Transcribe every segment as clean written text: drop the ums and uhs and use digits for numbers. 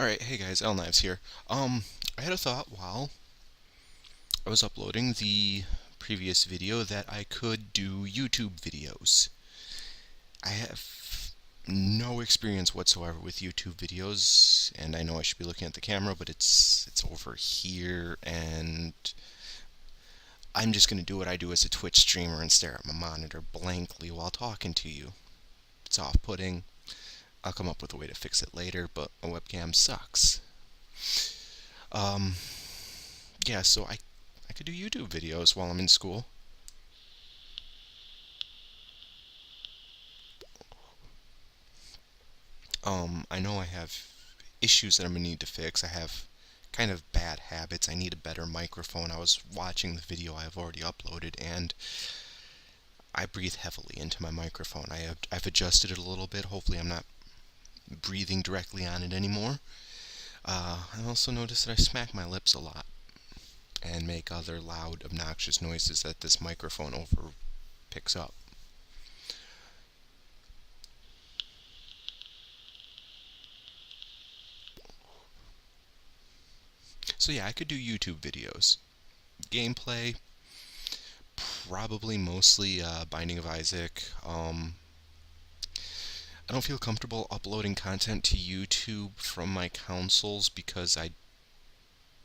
Alright, hey guys, LKnives here. I had a thought while I was uploading the previous video that I could do YouTube videos. I have no experience whatsoever with YouTube videos, and I know I should be looking at the camera, but it's over here, and I'm just gonna do what I do as a Twitch streamer and stare at my monitor blankly while talking to you. It's off-putting. I'll come up with a way to fix it later, but a webcam sucks. Um, yeah, so I could do YouTube videos while I'm in school. I know I have issues that I'm gonna need to fix. I have kind of bad habits. I need a better microphone. I was watching the video I have already uploaded, and I breathe heavily into my microphone. I've adjusted it a little bit. Hopefully I'm not breathing directly on it anymore. I also noticed that I smack my lips a lot and make other loud, obnoxious noises that this microphone over picks up. So yeah, I could do YouTube videos. Gameplay, probably mostly Binding of Isaac. I don't feel comfortable uploading content to YouTube from my consoles because I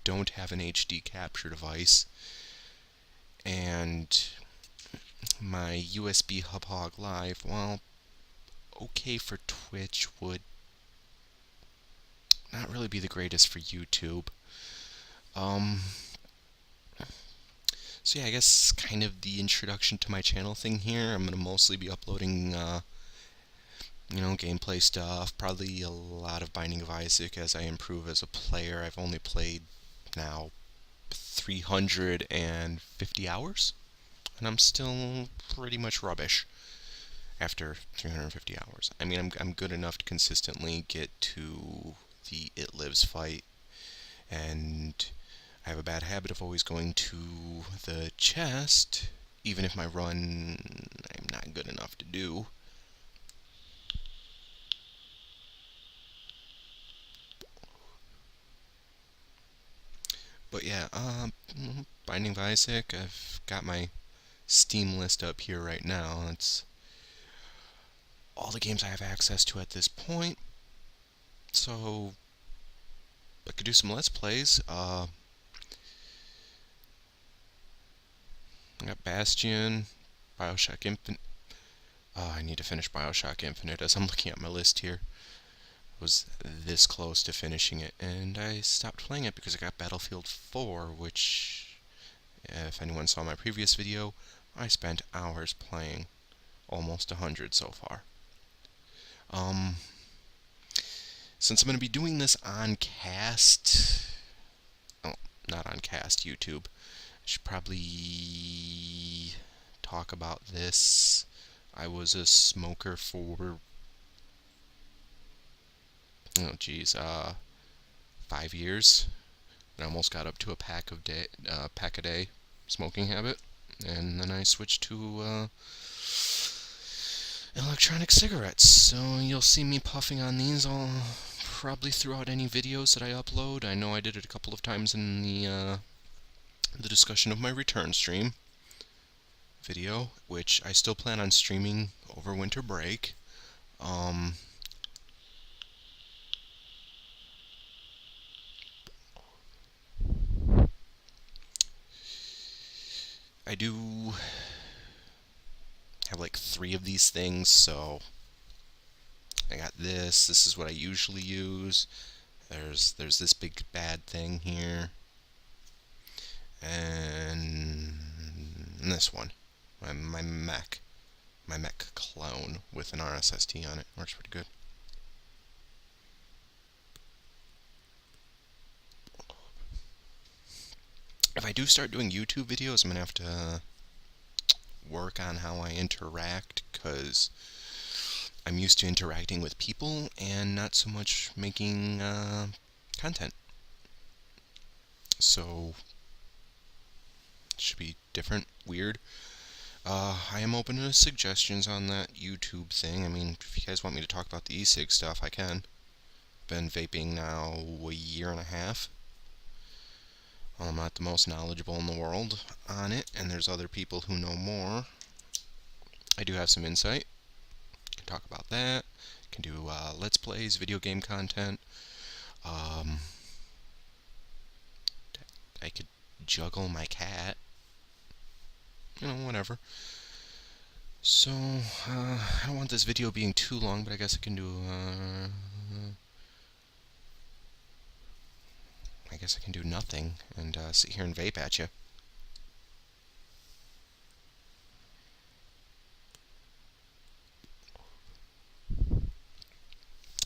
don't have an HD capture device, and my USB Hub Hog Live, well, okay for Twitch, would not really be the greatest for YouTube. So yeah, I guess kind of the introduction to my channel thing here. I'm gonna mostly be uploading, gameplay stuff. Probably a lot of Binding of Isaac as I improve as a player. I've only played now 350 hours, and I'm still pretty much rubbish after 350 hours. I mean, I'm good enough to consistently get to the It Lives fight, and I have a bad habit of always going to the chest, even if my run I'm not good enough to do. But yeah, Binding of Isaac, I've got my Steam list up here right now. It's all the games I have access to at this point. So I could do some Let's Plays. I got Bastion, Bioshock Infinite. I need to finish Bioshock Infinite as I'm looking at my list here. I was this close to finishing it, and I stopped playing it because I got Battlefield 4, which, if anyone saw my previous video, I spent hours playing. Almost 100 so far. Since I'm going to be doing this on cast, oh, not on cast, YouTube, I should probably talk about this. I was a smoker for, 5 years. I almost got up to a pack a day smoking habit, and then I switched to electronic cigarettes. So you'll see me puffing on these all probably throughout any videos that I upload. I know I did it a couple of times in the discussion of my return stream video, which I still plan on streaming over winter break. I do have like 3 of these things, so I got this. This is what I usually use. There's this big bad thing here, and this one, my mech clone with an RSST on it. Works pretty good. If I do start doing YouTube videos, I'm gonna have to work on how I interact, because I'm used to interacting with people and not so much making content. So it should be different, weird. I am open to suggestions on that YouTube thing. I mean, if you guys want me to talk about the e-cig stuff, I can. been vaping now a year and a half. I'm not the most knowledgeable in the world on it, and there's other people who know more. I do have some insight. Can talk about that. Can do Let's Plays, video game content. I could juggle my cat. Whatever. So, I don't want this video being too long, but I guess I can do, nothing and sit here and vape at you.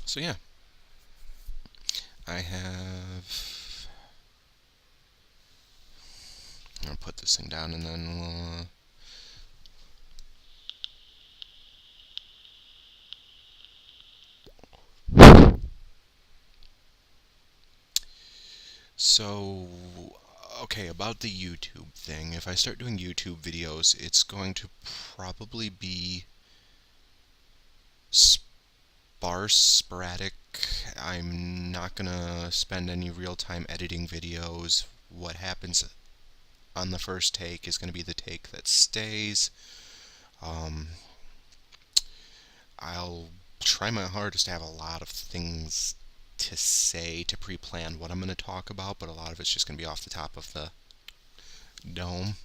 So yeah, I have... I'm gonna put this thing down and then we'll... So, okay, about the YouTube thing. If I start doing YouTube videos, it's going to probably be sparse, sporadic. I'm not gonna spend any real time editing videos. What happens on the first take is going to be the take that stays. I'll try my hardest to have a lot of things to say, to pre-plan what I'm going to talk about, but a lot of it's just going to be off the top of the dome.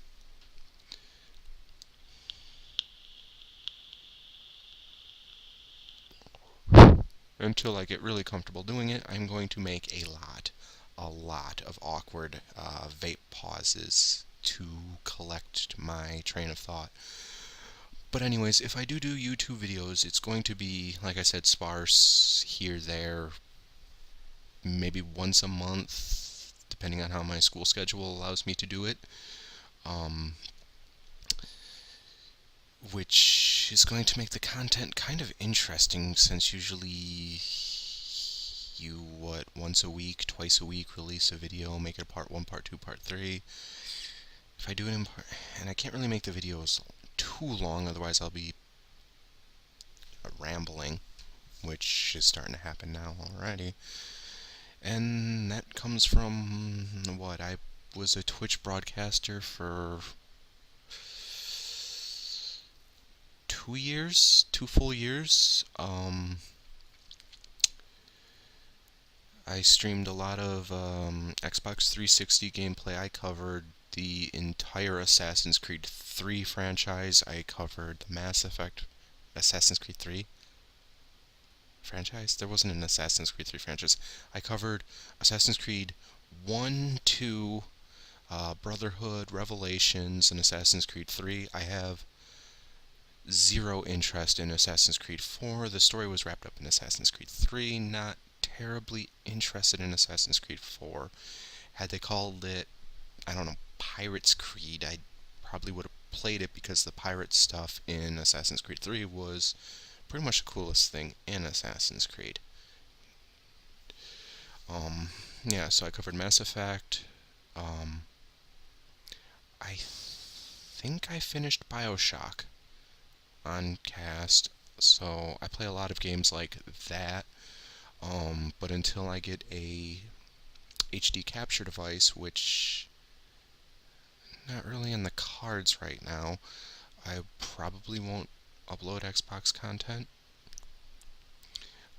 Until I get really comfortable doing it, I'm going to make a lot of awkward vape pauses to collect my train of thought. But anyways, if I do YouTube videos, it's going to be, like I said, sparse, here, there, maybe once a month, depending on how my school schedule allows me to do it. Which is going to make the content kind of interesting, since usually you, once a week, twice a week, release a video, make it a part 1, part 2, part 3. If I do it in part... and I can't really make the videos too long, otherwise I'll be rambling, which is starting to happen now already. And that comes from, I was a Twitch broadcaster for 2 full years. I streamed a lot of Xbox 360 gameplay. I covered the entire Assassin's Creed 3 franchise. I covered the Mass Effect Assassin's Creed 3 franchise? There wasn't an Assassin's Creed 3 franchise. I covered Assassin's Creed 1, 2, Brotherhood, Revelations, and Assassin's Creed 3. I have zero interest in Assassin's Creed 4. The story was wrapped up in Assassin's Creed 3. Not terribly interested in Assassin's Creed 4. Had they called it, I don't know, Pirates Creed, I probably would have played it, because the pirate stuff in Assassin's Creed 3 was pretty much the coolest thing in Assassin's Creed. Yeah, so I covered Mass Effect. I think I finished BioShock on cast, so I play a lot of games like that. But until I get a HD capture device, which not really in the cards right now, I probably won't upload Xbox content.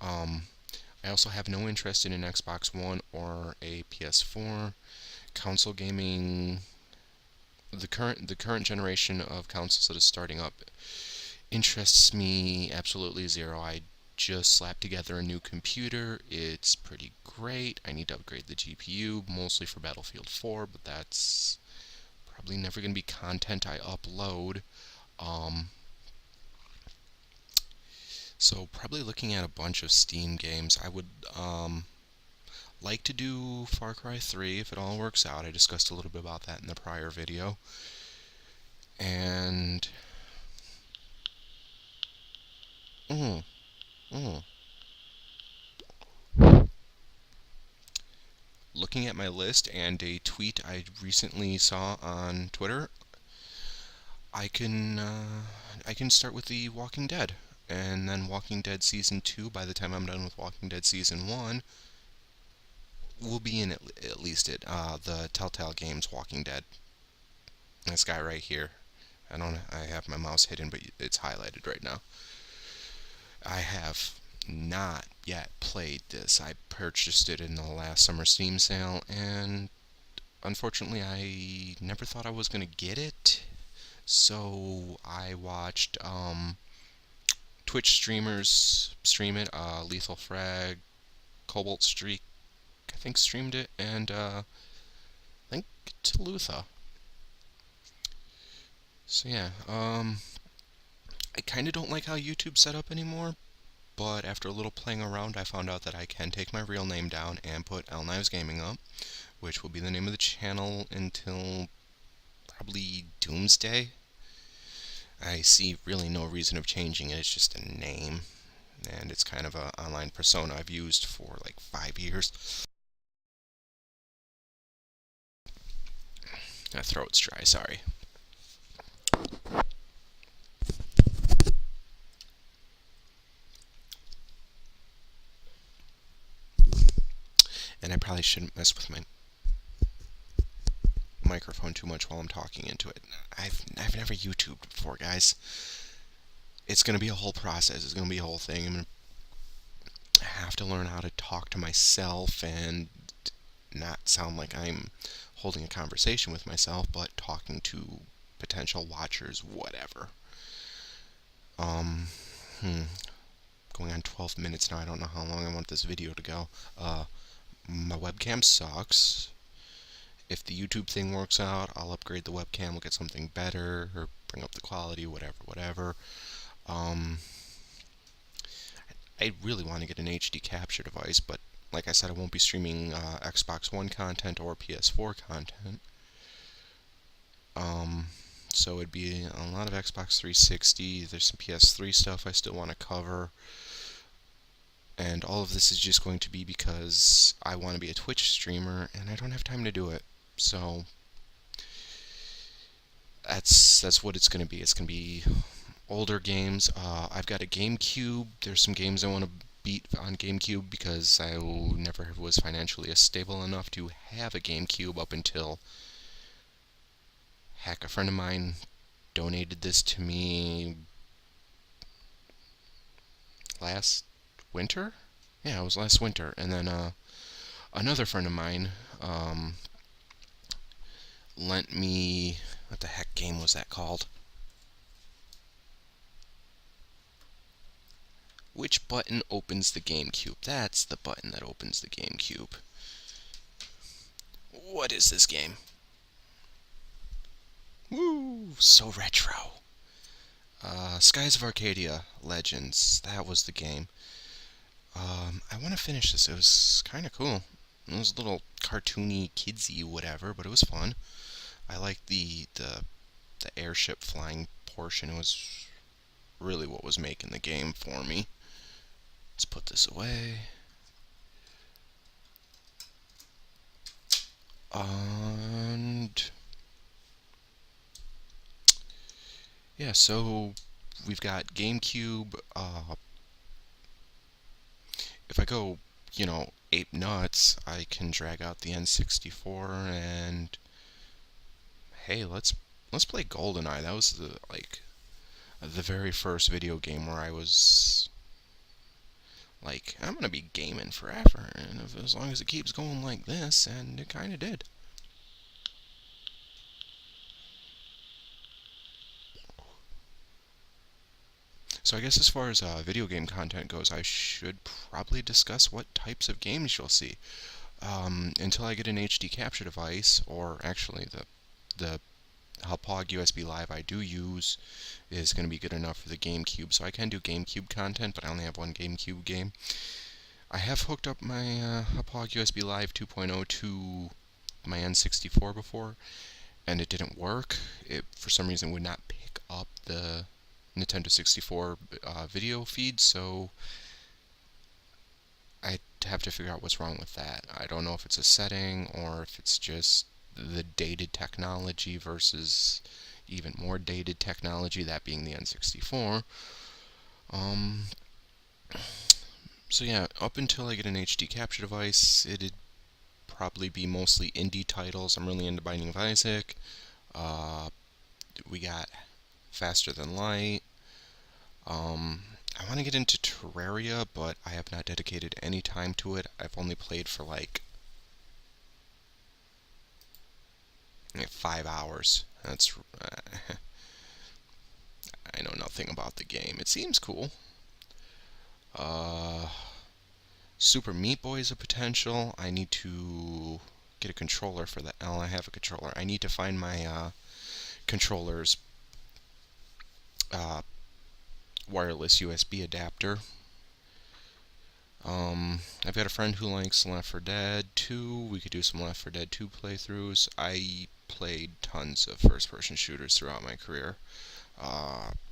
I also have no interest in an Xbox One or a PS4. Console gaming, the current generation of consoles that is starting up, interests me absolutely zero. I just slapped together a new computer. It's pretty great. I need to upgrade the GPU, mostly for Battlefield 4, but that's probably never going to be content I upload. So probably looking at a bunch of Steam games. I would like to do Far Cry 3 if it all works out. I discussed a little bit about that in the prior video. And looking at my list and a tweet I recently saw on Twitter, I can start with The Walking Dead. and then Walking Dead Season 2, by the time I'm done with Walking Dead Season 1, will be in at least the Telltale Games Walking Dead. This guy right here. I have my mouse hidden, but it's highlighted right now. I have not yet played this. I purchased it in the last summer Steam sale, and unfortunately, I never thought I was going to get it. So I watched Twitch streamers stream it. Lethal Frag, Cobalt Streak, I think streamed it, and I think Talutha. So yeah, I kind of don't like how YouTube's set up anymore, but after a little playing around, I found out that I can take my real name down and put LKnives Gaming up, which will be the name of the channel until probably Doomsday. I see really no reason of changing it. It's just a name, and it's kind of an online persona I've used for like 5 years. My throat's dry, sorry. And I probably shouldn't mess with my microphone too much while I'm talking into it. I've never YouTubed before, guys. It's gonna be a whole process. It's gonna be a whole thing. I'm gonna have to learn how to talk to myself and not sound like I'm holding a conversation with myself, but talking to potential watchers, whatever. Um, Going on 12 minutes now. I don't know how long I want this video to go. My webcam sucks. If the YouTube thing works out, I'll upgrade the webcam, we'll get something better, or bring up the quality, whatever. I really want to get an HD capture device, but like I said, I won't be streaming Xbox One content or PS4 content. So it'd be a lot of Xbox 360. There's some PS3 stuff I still want to cover. And all of this is just going to be because I want to be a Twitch streamer, and I don't have time to do it. So that's what it's going to be. It's going to be older games. I've got a GameCube. There's some games I want to beat on GameCube because I never was financially stable enough to have a GameCube up until, heck, a friend of mine donated this to me last winter? Yeah, it was last winter. And then another friend of mine lent me, what the heck game was that called? Which button opens the GameCube? That's the button that opens the GameCube. What is this game? Woo! So retro. Skies of Arcadia Legends. That was the game. I want to finish this. It was kind of cool. It was a little cartoony, kidsy, whatever, but it was fun. I liked the airship flying portion. It was really what was making the game for me. Let's put this away. And yeah, so we've got GameCube. If I go, ape nuts, I can drag out the N64 and hey, let's play GoldenEye. That was the very first video game where I was like, I'm gonna be gaming forever, and as long as it keeps going like this, and it kind of did. So I guess as far as video game content goes, I should probably discuss what types of games you'll see. Until I get an HD capture device, or actually the Hauppauge USB Live I do use is going to be good enough for the GameCube, so I can do GameCube content, but I only have one GameCube game. I have hooked up my Hauppauge USB Live 2.0 to my N64 before, and it didn't work. It, for some reason, would not pick up the Nintendo 64 video feed, so I have to figure out what's wrong with that. I don't know if it's a setting or if it's just the dated technology versus even more dated technology, that being the N64. Um, so yeah, up until I get an HD capture device, it'd probably be mostly indie titles. I'm really into Binding of Isaac. Uh, we got Faster Than Light. I want to get into Terraria, but I have not dedicated any time to it. I've only played for like 5 hours. I know nothing about the game. It seems cool. Uh, Super Meat Boy is a potential. I need to get a controller for that. Oh, I have a controller. I need to find my controller's uh, wireless USB adapter. I've got a friend who likes Left 4 Dead 2. We could do some Left 4 Dead 2 playthroughs. I played tons of first-person shooters throughout my career.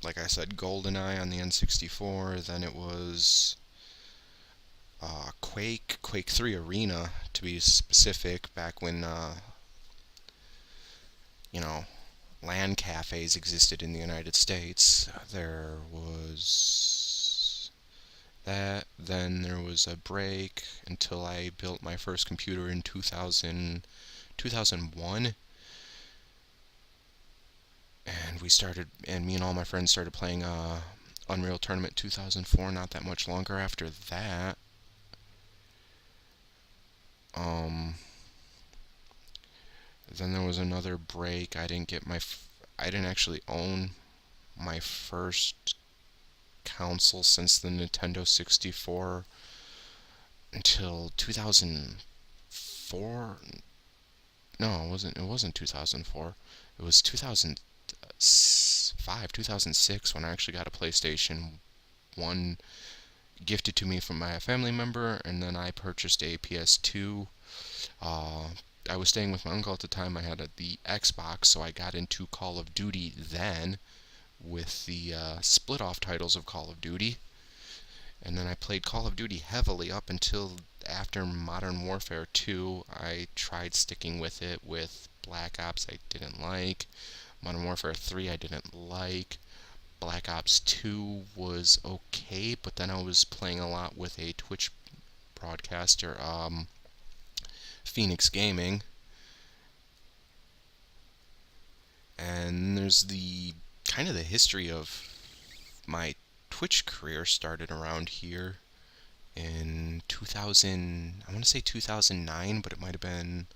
Like I said, GoldenEye on the N64. Then it was Quake 3 Arena, to be specific, back when, you know, LAN cafes existed in the United States. There was that. Then there was a break until I built my first computer in 2001. And me and all my friends started playing Unreal Tournament 2004 not that much longer after that. Um, then there was another break. I didn't actually own my first console since the Nintendo 64 until 2004. No, it wasn't 2004. It was 2005, 2006 when I actually got a PlayStation 1 gifted to me from my family member, and then I purchased a PS2. I was staying with my uncle at the time. I had the Xbox, so I got into Call of Duty then with the split-off titles of Call of Duty. And then I played Call of Duty heavily up until after Modern Warfare 2. I tried sticking with it with Black Ops I didn't like. Modern Warfare 3 I didn't like. Black Ops 2 was okay, but then I was playing a lot with a Twitch broadcaster, Phoenix Gaming. And there's the kind of the history of my Twitch career started around here in 2000. I want to say 2009, but it might have been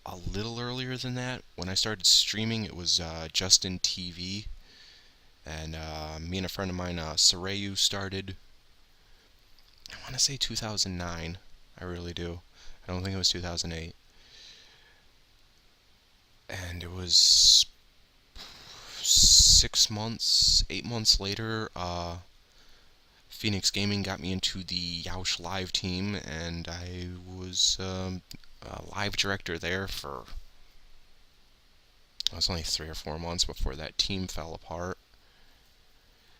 a little earlier than that. When I started streaming, it was Justin TV, and me and a friend of mine, Sarayu, started. I want to say 2009. I really do. I don't think it was 2008. And it was 6 months, 8 months later, Phoenix Gaming got me into the Yoush Live team, and I was a live director there for, it was only 3 or 4 months before that team fell apart.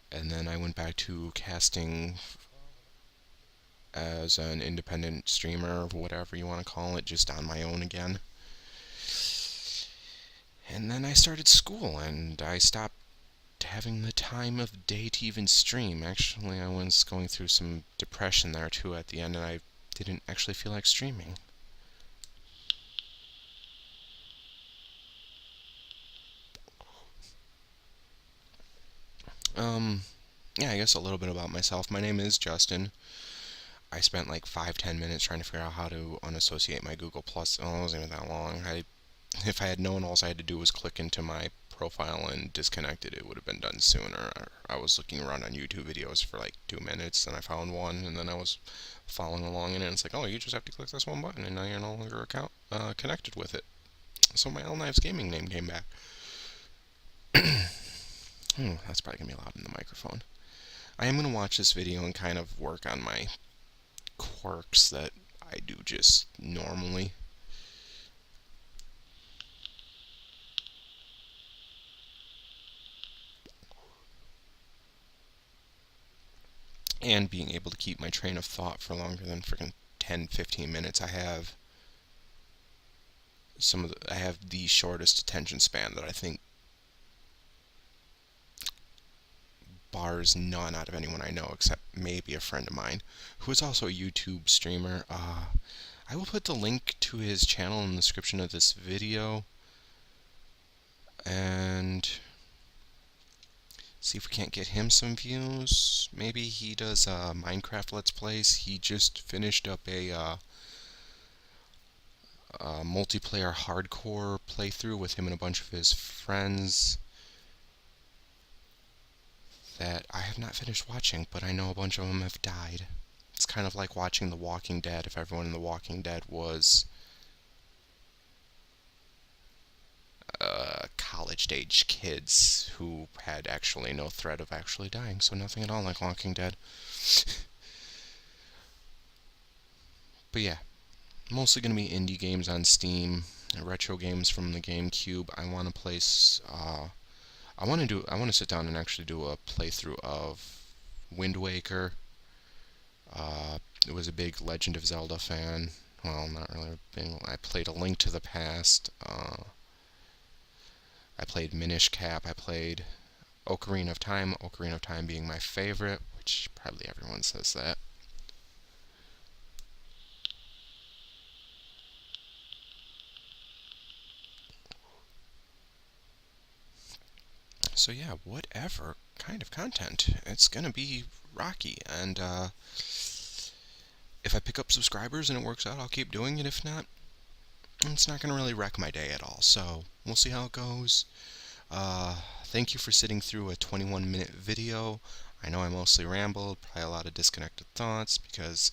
And then I went back to casting as an independent streamer, whatever you want to call it, just on my own again. And then I started school, and I stopped having the time of day to even stream. Actually, I was going through some depression there too at the end, and I didn't actually feel like streaming. Yeah, I guess a little bit about myself. My name is Justin. I spent like 5-10 minutes trying to figure out how to unassociate my Google Plus. Oh, it wasn't even that long. If I had known all I had to do was click into my profile and disconnect it, it would have been done sooner. I was looking around on YouTube videos for like 2 minutes, and I found one, and then I was following along in it, and it's like, oh, you just have to click this one button, and now you're no longer connected with it. So my LKnives gaming name came back. That's probably going to be loud in the microphone. I am going to watch this video and kind of work on my quirks that I do just normally. And being able to keep my train of thought for longer than freaking 10-15 minutes. I have the shortest attention span that I think bars none out of anyone I know except maybe a friend of mine who is also a YouTube streamer. I will put the link to his channel in the description of this video and see if we can't get him some views. Maybe he does Minecraft Let's Plays. He just finished up a multiplayer hardcore playthrough with him and a bunch of his friends that I have not finished watching, but I know a bunch of them have died. It's kind of like watching The Walking Dead if everyone in The Walking Dead was college-age kids who had actually no threat of actually dying, so nothing at all like Walking Dead. But yeah, mostly going to be indie games on Steam, retro games from the GameCube. I want to place, I want to sit down and actually do a playthrough of Wind Waker. I was a big Legend of Zelda fan. Well, not really big. I played A Link to the Past. I played Minish Cap. I played Ocarina of Time being my favorite, which probably everyone says that. So yeah, whatever kind of content, it's gonna be rocky, and if I pick up subscribers and it works out, I'll keep doing it. If not, it's not gonna really wreck my day at all, so we'll see how it goes. Thank you for sitting through a 21-minute video. I know I mostly rambled, probably a lot of disconnected thoughts, because,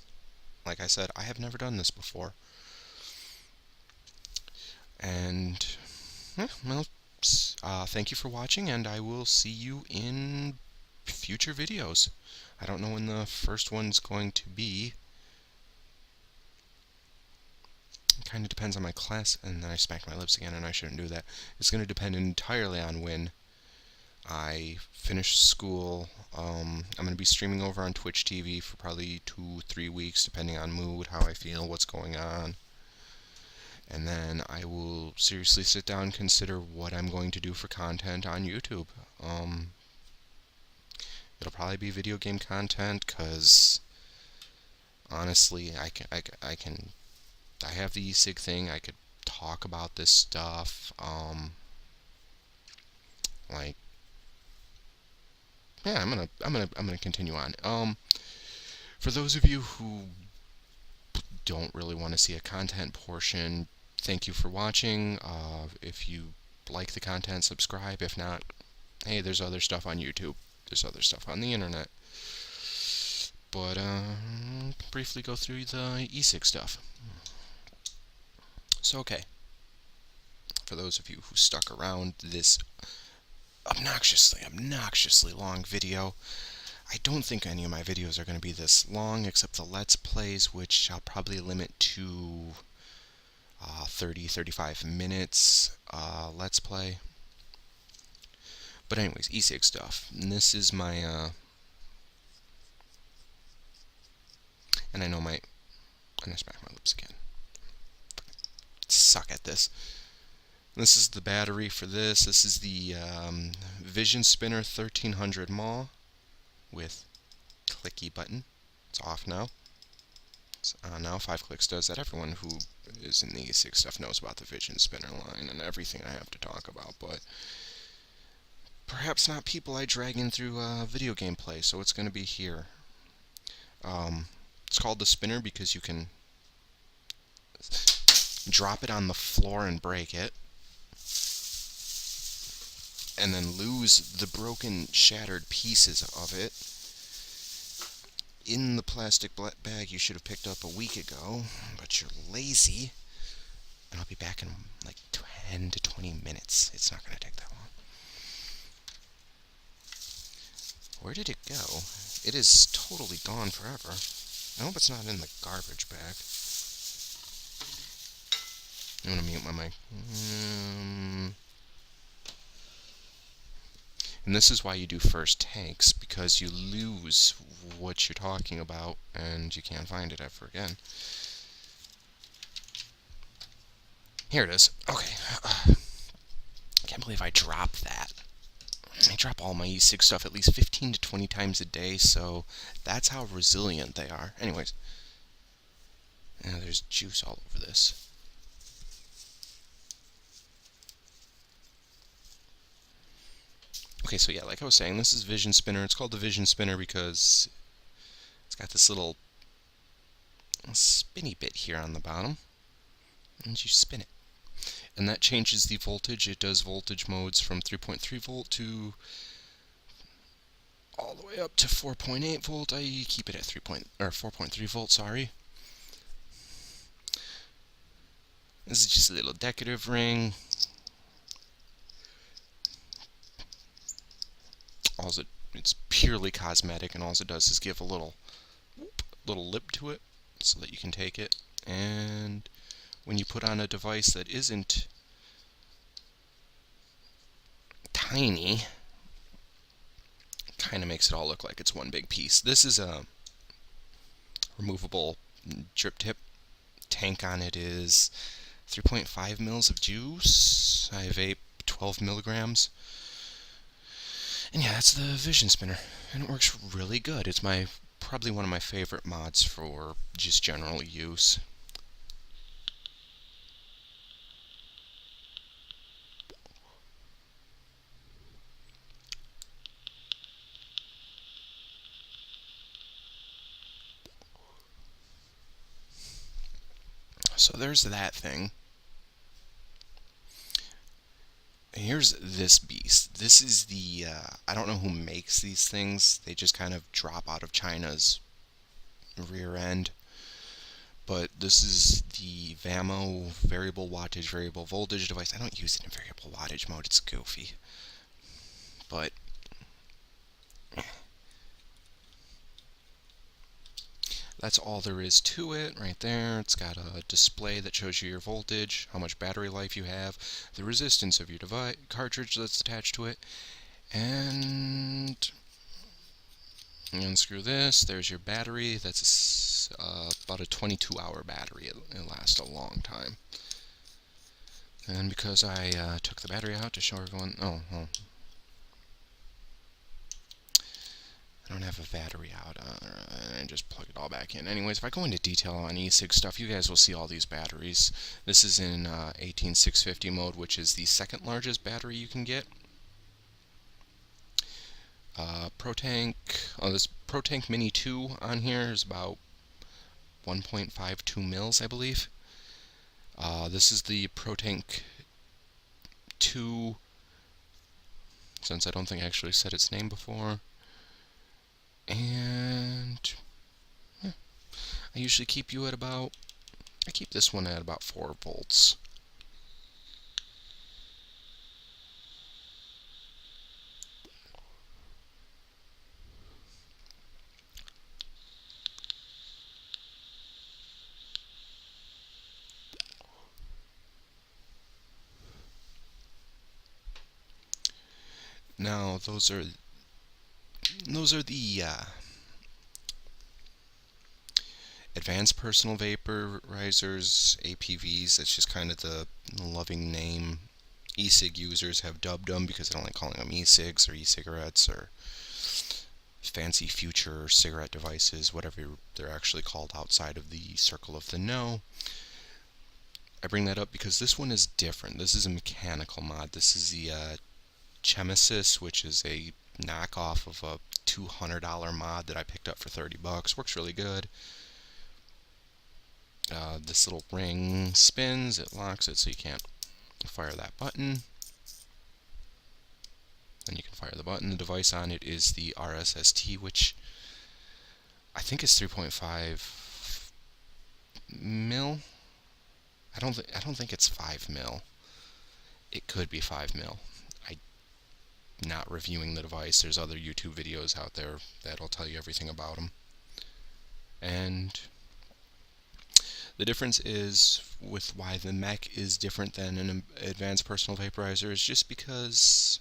like I said, I have never done this before. And, well, thank you for watching, and I will see you in future videos. I don't know when the first one's going to be. It kind of depends on my class, and then I smacked my lips again, and I shouldn't do that. It's going to depend entirely on when I finish school. I'm going to be streaming over on Twitch TV for probably 2-3 weeks, depending on mood, how I feel, what's going on. And then I will seriously sit down and consider what I'm going to do for content on YouTube. It'll probably be video game content, because honestly, I have the e-cig thing. I could talk about this stuff. Like, yeah, I'm gonna continue on. For those of you who don't really want to see a content portion, thank you for watching. If you like the content, subscribe. If not, hey, there's other stuff on YouTube. There's other stuff on the internet. But briefly go through the e-cig stuff. So okay, for those of you who stuck around this obnoxiously long video, I don't think any of my videos are going to be this long, except the Let's Plays, which I'll probably limit to 30-35 minutes Let's Play. But anyways, e-cig stuff. And this is my, and I know my, and I smack my lips again. Suck at this. This is the battery for this. This is the Vision Spinner 1300 mAh with clicky button. It's off now. It's on now. 5 clicks does that. Everyone who is in the e-cig stuff knows about the Vision Spinner line and everything I have to talk about, but perhaps not people I drag in through video gameplay, so it's going to be here. It's called the Spinner because you can drop it on the floor and break it, and then lose the broken, shattered pieces of it in the plastic bag you should have picked up a week ago, but you're lazy, and I'll be back in like 10 to 20 minutes. It's not going to take that long. Where did it go? It is totally gone forever. I hope it's not in the garbage bag. I'm going to mute my mic. And this is why you do first takes, because you lose what you're talking about, and you can't find it ever again. Here it is. Okay. I can't believe I dropped that. I drop all my e-cig stuff at least 15 to 20 times a day, so that's how resilient they are. Anyways, there's juice all over this. Okay, so yeah, like I was saying, this is Vision Spinner. It's called the Vision Spinner because it's got this little spinny bit here on the bottom, and you spin it. And that changes the voltage. It does voltage modes from 3.3 volt to all the way up to 4.8 volt. I keep it at 4.3 volts, sorry. This is just a little decorative ring. It's purely cosmetic, and all it does is give a little lip to it so that you can take it. And when you put on a device that isn't tiny, kind of makes it all look like it's one big piece. This is a removable drip tip. Tank on it is 3.5 mils of juice. I vape 12 milligrams. And yeah, that's the Vision Spinner, and it works really good. It's probably one of my favorite mods for just general use. So there's that thing. Here's this beast. This is the, I don't know who makes these things. They just kind of drop out of China's rear end. But this is the VAMO variable wattage, variable voltage device. I don't use it in variable wattage mode. It's goofy. But that's all there is to it right there. It's got a display that shows you your voltage, how much battery life you have, the resistance of your device cartridge that's attached to it, and unscrew this. There's your battery. That's about a 22-hour battery. It'll last a long time. And because I took the battery out to show everyone, I don't have a battery out, and just plug it all back in. Anyways, if I go into detail on e-cig stuff, you guys will see all these batteries. This is in 18650 mode, which is the second largest battery you can get. This ProTank Mini 2 on here is about 1.52 mils, I believe. This is the ProTank 2, since I don't think I actually said its name before. And yeah, I usually keep this one at about 4 volts. Now those are the advanced personal vaporizers, APVs. That's just kind of the loving name e-cig users have dubbed them, because they don't like calling them e-cigs or e-cigarettes or fancy future cigarette devices, whatever they're actually called outside of the circle of the know. I bring that up because this one is different. This is a mechanical mod. This is the Chemesis, which is a knockoff of a $200 mod that I picked up for 30 bucks. Works really good. This little ring spins, it locks it so you can't fire that button. Then you can fire the button. The device on it is the RSST, which I think is 3.5 mil. I don't think it's 5 mil. It could be 5 mil. I'm not reviewing the device. There's other YouTube videos out there that'll tell you everything about them. And the difference is with why the mech is different than an advanced personal vaporizer is just because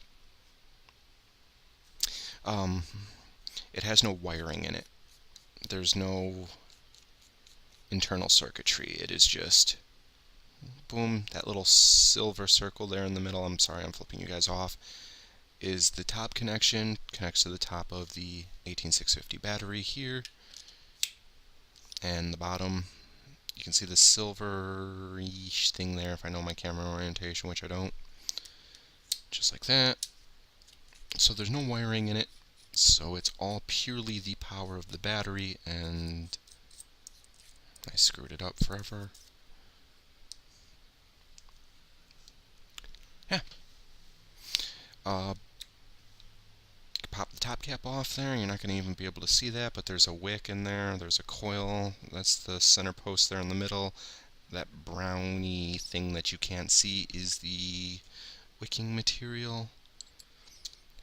it has no wiring in it. There's no internal circuitry. It is just boom, that little silver circle there in the middle. I'm sorry, I'm flipping you guys off. is the top connection, connects to the top of the 18650 battery here, and the bottom, you can see the silver-ish thing there if I know my camera orientation, which I don't. Just like that. So there's no wiring in it, so it's all purely the power of the battery, and I screwed it up forever. Yeah. Pop the top cap off there. You're not going to even be able to see that, but there's a wick in there. There's a coil. That's the center post there in the middle. That browny thing that you can't see is the wicking material.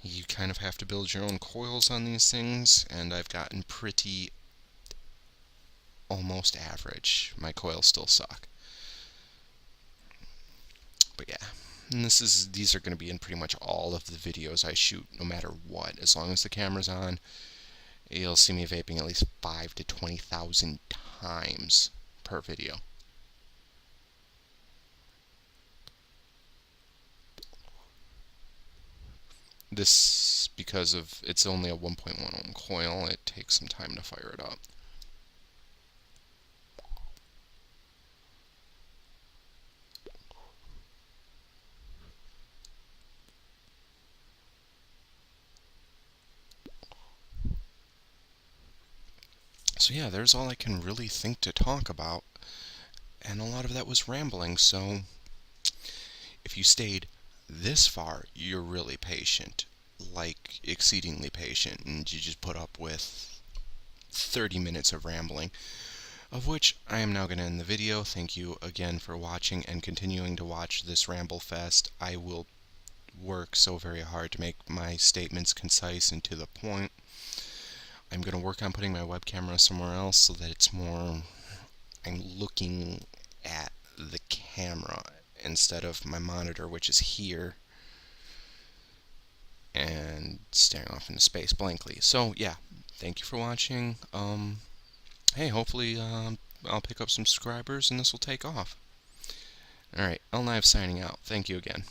You kind of have to build your own coils on these things, and I've gotten pretty almost average. My coils still suck. But yeah, and these are going to be in pretty much all of the videos I shoot, no matter what. As long as the camera's on, you'll see me vaping at least 5,000 to 20,000 times per video. This, because of it's only a 1.1 ohm coil, it takes some time to fire it up. So yeah, there's all I can really think to talk about, and a lot of that was rambling, so if you stayed this far, you're really patient, like exceedingly patient, and you just put up with 30 minutes of rambling, of which I am now going to end the video. Thank you again for watching and continuing to watch this ramble fest. I will work so very hard to make my statements concise and to the point. I'm going to work on putting my web camera somewhere else so that it's more, I'm looking at the camera instead of my monitor, which is here, and staring off into space blankly. So yeah, thank you for watching. Hey, hopefully I'll pick up some subscribers and this will take off. Alright, LKnives signing out. Thank you again.